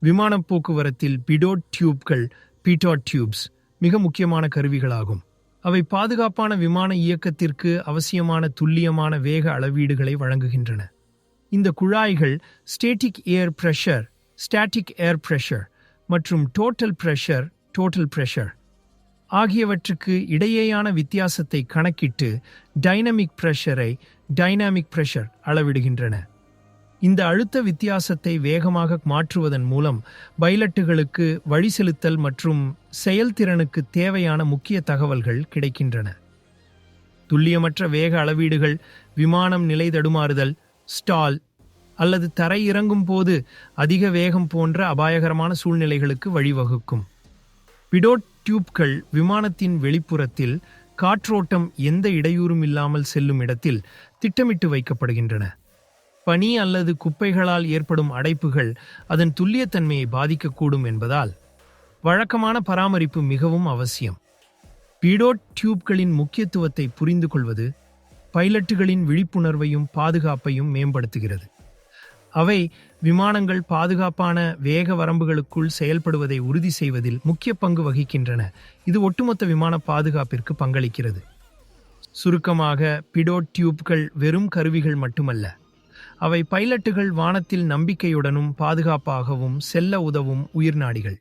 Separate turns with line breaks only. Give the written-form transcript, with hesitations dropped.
விமானப் போக்குவரத்தில் pitot டியூப்கள் பீட்டாட் tubes மிக முக்கியமான கருவிகளாகும். அவை பாதுகாப்பான விமான இயக்கத்திற்கு அவசியமான துல்லியமான வேக அளவீடுகளை வழங்குகின்றன. இந்த குழாய்கள் ஸ்டேட்டிக் ஏர் பிரஷர் மற்றும் டோட்டல் பிரஷர் ஆகியவற்றுக்கு இடையேயான வித்தியாசத்தை கணக்கிட்டு டைனமிக் பிரஷர் அளவிடுகின்றன. இந்த அழுத்த வித்தியாசத்தை வேகமாக மாற்றுவதன் மூலம் பைலட்டுகளுக்கு வழிசெலுத்தல் மற்றும் செயல்திறனுக்கு தேவையான முக்கிய தகவல்கள் கிடைக்கின்றன. துல்லியமற்ற வேக அளவீடுகள் விமானம் நிலை தடுமாறுதல், ஸ்டால் அல்லது தரை இறங்கும் போது அதிக வேகம் போன்ற அபாயகரமான சூழ்நிலைகளுக்கு வழிவகுக்கும். பிடோட் டியூப்கள் விமானத்தின் வெளிப்புறத்தில் காற்றோட்டம் எந்த இடையூறும் இல்லாமல் செல்லும் இடத்தில் திட்டமிட்டு வைக்கப்படுகின்றன. பனி அல்லது குப்பைகளால் ஏற்படும் அடைப்புகள் அதன் துல்லியத்தன்மையை பாதிக்கக்கூடும் என்பதால் வழக்கமான பராமரிப்பு மிகவும் அவசியம். பிடோட் டியூப்களின் முக்கியத்துவத்தை புரிந்து கொள்வது பைலட்டுகளின் விழிப்புணர்வையும் பாதுகாப்பையும் மேம்படுத்துகிறது. அவை விமானங்கள் பாதுகாப்பான வேக வரம்புகளுக்குள் செயல்படுவதை உறுதி செய்வதில் முக்கிய பங்கு வகிக்கின்றன. இது ஒட்டுமொத்த விமான பாதுகாப்பிற்கு பங்களிக்கிறது. சுருக்கமாக, பிடோட் டியூப்கள் வெறும் கருவிகள் மட்டுமல்ல, அவை பைலட்டுகள் வானத்தில் நம்பிக்கையுடனும் பாதுகாப்பாகவும் செல்ல உதவும் உயிர்நாடிகள்.